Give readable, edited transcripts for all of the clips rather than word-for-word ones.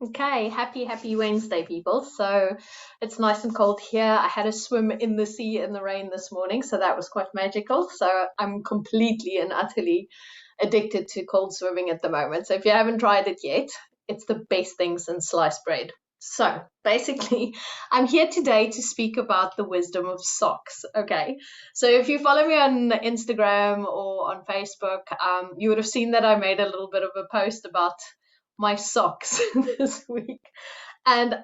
Okay, happy Wednesday, people. So it's nice and cold here. I had a swim in the sea in the rain this morning, so that was quite magical. So I'm completely and utterly addicted to cold swimming at the moment. So if you haven't tried it yet, it's the best thing since sliced bread. So basically, I'm here today to speak about the wisdom of socks. Okay, so if you follow me on Instagram or on Facebook, you would have seen that I made a little bit of a post about my socks this week. And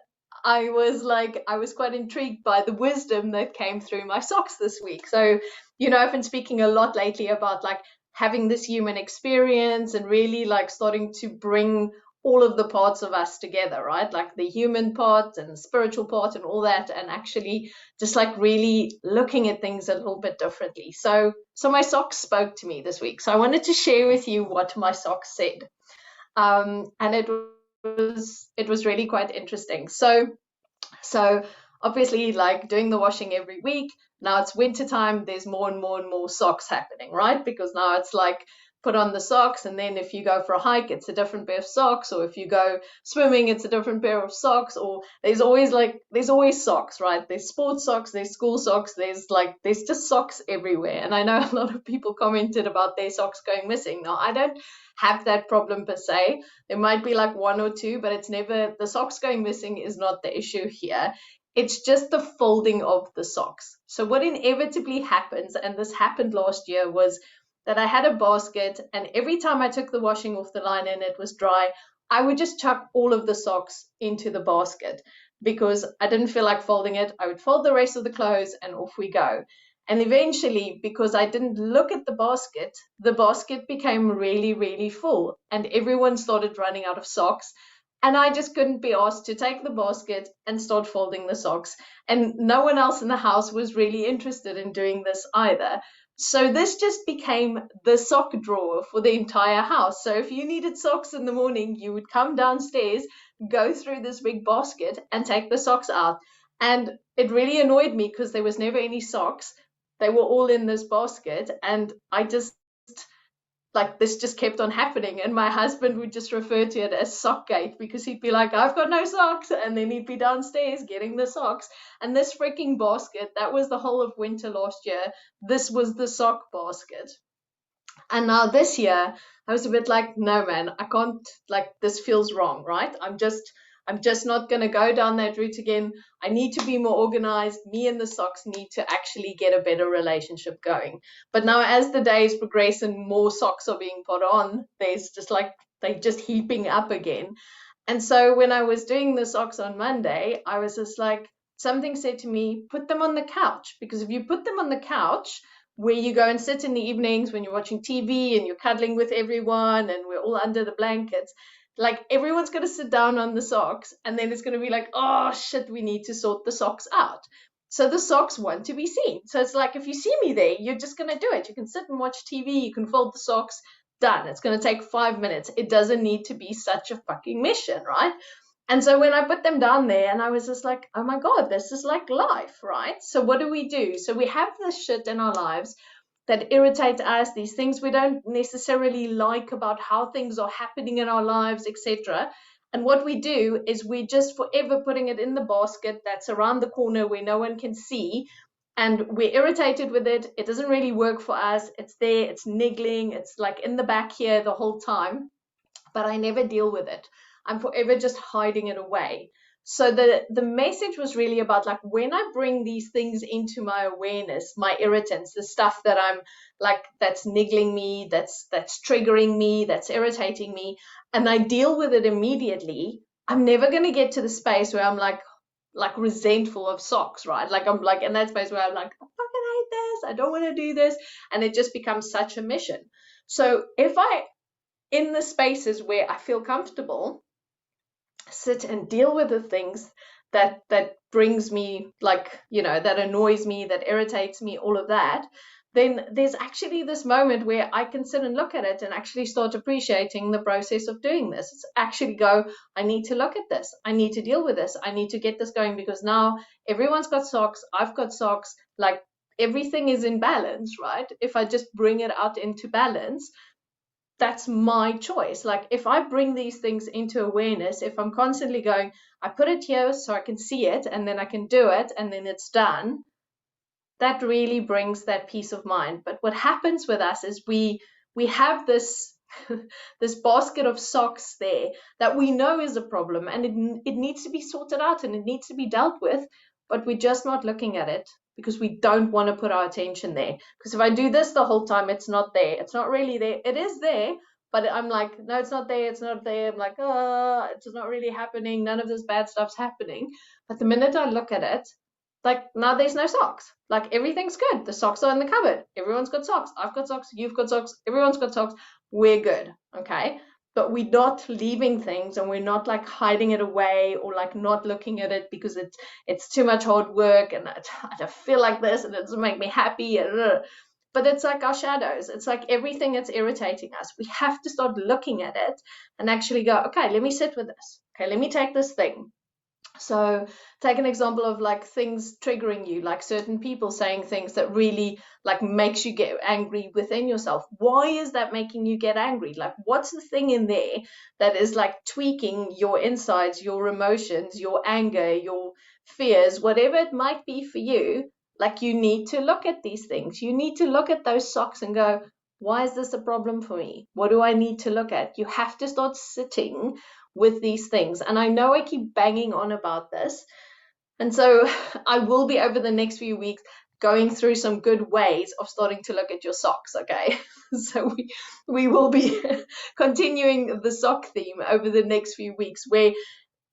I was quite intrigued by the wisdom that came through my socks this week. So, I've been speaking a lot lately about like having this human experience and really like starting to bring all of the parts of us together, right? Like the human part and the spiritual part and all that, and actually just like really looking at things a little bit differently. So my socks spoke to me this week. So I wanted to share with you what my socks said. And it was really quite interesting. So obviously, like doing the washing every week. Now it's winter time. There's more and more and more socks happening, right? Because now it's like put on the socks, and then if you go for a hike, it's a different pair of socks, or if you go swimming, it's a different pair of socks. Or there's always socks, right? There's sports socks, there's school socks, there's just socks everywhere. And I know a lot of people commented about their socks going missing. Now I don't have that problem per se. There might be like one or two, but it's never the socks going missing is not the issue here. It's just the folding of the socks. So, what inevitably happens, and this happened last year, was that I had a basket, and every time I took the washing off the line and it was dry, I would just chuck all of the socks into the basket because I didn't feel like folding it. I would fold the rest of the clothes and off we go. And eventually, because I didn't look at the basket became really, really full, and everyone started running out of socks. And I just couldn't be asked to take the basket and start folding the socks. And no one else in the house was really interested in doing this either. So this just became the sock drawer for the entire house. So if you needed socks in the morning, you would come downstairs, go through this big basket, and take the socks out. And it really annoyed me because there was never any socks. They were all in this basket, and I just like this just kept on happening. And my husband would just refer to it as sockgate because he'd be like, I've got no socks, and then he'd be downstairs getting the socks. And this freaking basket, that was the whole of winter last year. This was the sock basket. And now this year, I was a bit like, no, man, I can't, like, this feels wrong, right? I'm just not going to go down that route again. I need to be more organized. Me and the socks need to actually get a better relationship going. But now, as the days progress and more socks are being put on, there's just like, they're just heaping up again. And so when I was doing the socks on Monday, I was just like, something said to me, put them on the couch. Because if you put them on the couch, where you go and sit in the evenings when you're watching TV and you're cuddling with everyone and we're all under the blankets, like everyone's going to sit down on the socks and then it's going to be like, oh shit, we need to sort the socks out. So the socks want to be seen. So it's like, if you see me there, you're just going to do it. You can sit and watch TV, you can fold the socks, done. It's going to take 5 minutes. It doesn't need to be such a fucking mission, right? And so when I put them down there, and I was just like, oh my God, this is like life, right? So what do? So we have this shit in our lives that irritate us, these things we don't necessarily like about how things are happening in our lives, etc. And what we do is we're just forever putting it in the basket that's around the corner where no one can see. And we're irritated with it. It doesn't really work for us. It's there, it's niggling, it's like in the back here the whole time. But I never deal with it. I'm forever just hiding it away. So the message was really about like when I bring these things into my awareness, my irritants, the stuff that I'm like that's niggling me, that's triggering me, that's irritating me, and I deal with it immediately, I'm never gonna get to the space where I'm like resentful of socks, right? Like I'm like in that space where I'm like, I fucking hate this, I don't want to do this, and it just becomes such a mission. So if I in the spaces where I feel comfortable, sit and deal with the things that brings me like, that annoys me, that irritates me, all of that, then there's actually this moment where I can sit and look at it and actually start appreciating the process of doing this. It's actually go, I need to look at this. I need to deal with this. I need to get this going because now everyone's got socks. I've got socks. Like everything is in balance, right? If I just bring it out into balance, that's my choice. Like if I bring these things into awareness, if I'm constantly going, I put it here so I can see it and then I can do it and then it's done, that really brings that peace of mind. But what happens with us is we have this this basket of socks there that we know is a problem, and it needs to be sorted out and it needs to be dealt with, but we're just not looking at it because we don't want to put our attention there. Because if I do this the whole time, it's not there. It's not really there. It is there, but I'm like, no, it's not there. It's not there. I'm like, oh, it's not really happening. None of this bad stuff's happening. But the minute I look at it, like now there's no socks. Like everything's good. The socks are in the cupboard. Everyone's got socks. I've got socks. You've got socks. Everyone's got socks. We're good. Okay. But we're not leaving things and we're not like hiding it away or like not looking at it because it's too much hard work and I feel like this and it doesn't make me happy. But it's like our shadows. It's like everything that's irritating us. We have to start looking at it and actually go, okay, let me sit with this. Okay, let me take this thing. So take an example of like things triggering you, like certain people saying things that really like makes you get angry within yourself. Why is that making you get angry? Like what's the thing in there that is like tweaking your insides, your emotions, your anger, your fears, whatever it might be for you? Like you need to look at these things. You need to look at those socks and go, why is this a problem for me? What do I need to look at? You have to start sitting with these things. And I know I keep banging on about this. And so I will be over the next few weeks going through some good ways of starting to look at your socks, okay? So we will be continuing the sock theme over the next few weeks where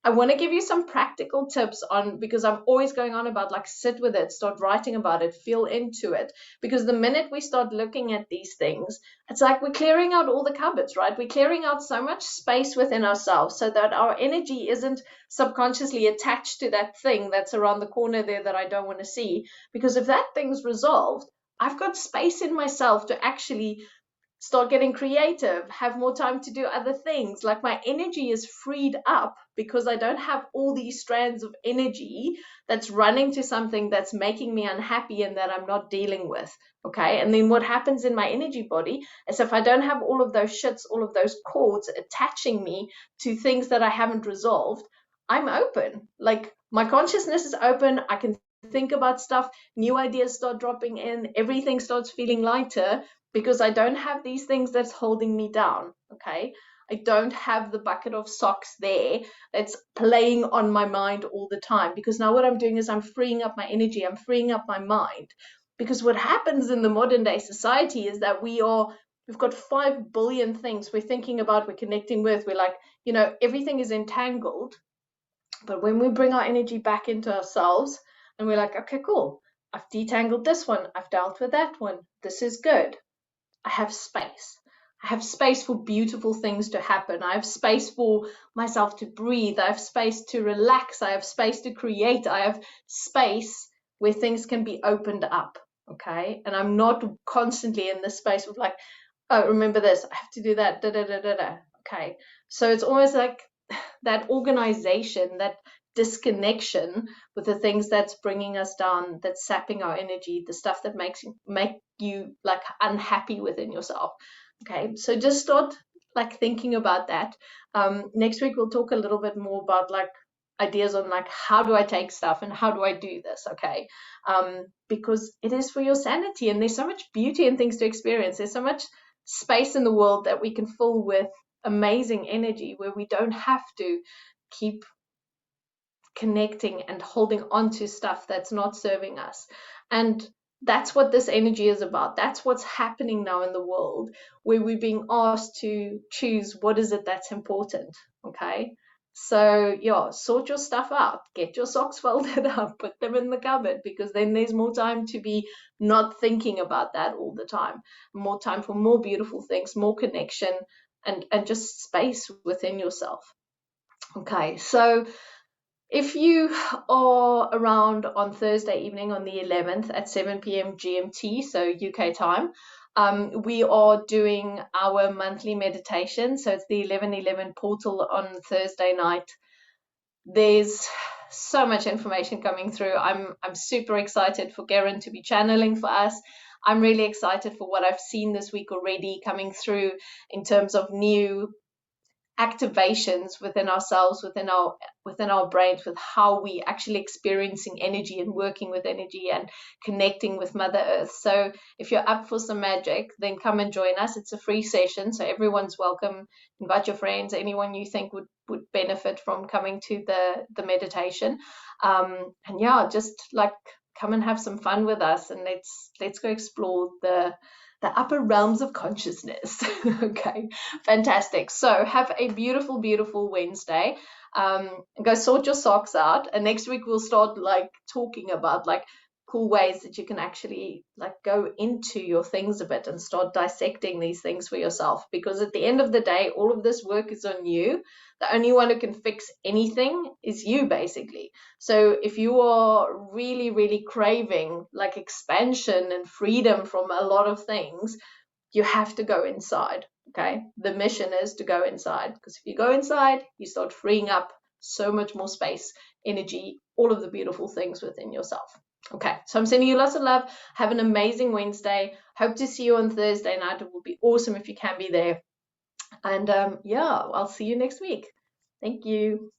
I want to give you some practical tips on, because I'm always going on about like sit with it, start writing about it, feel into it. Because the minute we start looking at these things, it's like we're clearing out all the cupboards, right? We're clearing out so much space within ourselves so that our energy isn't subconsciously attached to that thing that's around the corner there that I don't want to see. Because if that thing's resolved, I've got space in myself to actually start getting creative, have more time to do other things. Like my energy is freed up because I don't have all these strands of energy that's running to something that's making me unhappy and that I'm not dealing with. Okay. And then what happens in my energy body is if I don't have all of those shits, all of those cords attaching me to things that I haven't resolved, I'm open. Like my consciousness is open. I can think about stuff. New ideas start dropping in. Everything starts feeling lighter because I don't have these things that's holding me down, okay? I don't have the bucket of socks there that's playing on my mind all the time, because now what I'm doing is I'm freeing up my energy, I'm freeing up my mind. Because what happens in the modern day society is that we've got 5 billion things we're thinking about, we're connecting with, we're like, everything is entangled. But when we bring our energy back into ourselves and we're like, okay, cool, I've detangled this one, I've dealt with that one, this is good. I have space. I have space for beautiful things to happen. I have space for myself to breathe. I have space to relax. I have space to create. I have space where things can be opened up. Okay. And I'm not constantly in this space of like, oh, remember this, I have to do that. Da, da, da, da, da. Okay. So it's almost like that organization, that disconnection with the things that's bringing us down, that's sapping our energy, the stuff that make you like unhappy within yourself. Okay, so just start like thinking about that. Next week we'll talk a little bit more about like ideas on like how do I take stuff and how do I do this, okay? Because it is for your sanity, and there's so much beauty and things to experience. There's so much space in the world that we can fill with amazing energy where we don't have to keep connecting and holding on to stuff that's not serving us. And that's what this energy is about. That's what's happening now in the world, where we're being asked to choose what is it that's important. Okay, so yeah, sort your stuff out, get your socks folded up, put them in the cupboard, because then there's more time to be not thinking about that all the time, more time for more beautiful things, more connection, and just space within yourself. Okay, so if you are around on Thursday evening on the 11th at 7 p.m. GMT, so UK time, we are doing our monthly meditation. So it's the 1111 portal on Thursday night. There's so much information coming through. I'm super excited for Garen to be channeling for us. I'm really excited for what I've seen this week already coming through in terms of new activations within ourselves, within our brains, with how we actually experiencing energy and working with energy and connecting with Mother Earth. So if you're up for some magic, then come and join us. It's a free session, so everyone's welcome. Invite your friends, anyone you think would benefit from coming to the meditation. And yeah, just like come and have some fun with us, and let's go explore the upper realms of consciousness. Okay, fantastic. So have a beautiful, beautiful Wednesday. Go sort your socks out, and next week we'll start like talking about like cool ways that you can actually like go into your things a bit and start dissecting these things for yourself, because at the end of the day all of this work is on you. The only one who can fix anything is you, basically. So if you are really, really craving like expansion and freedom from a lot of things, you have to go inside. Okay, the mission is to go inside, because if you go inside you start freeing up so much more space, energy, all of the beautiful things within yourself. Okay, so I'm sending you lots of love. Have an amazing Wednesday. Hope to see you on Thursday night. It will be awesome if you can be there. And yeah, I'll see you next week. Thank you.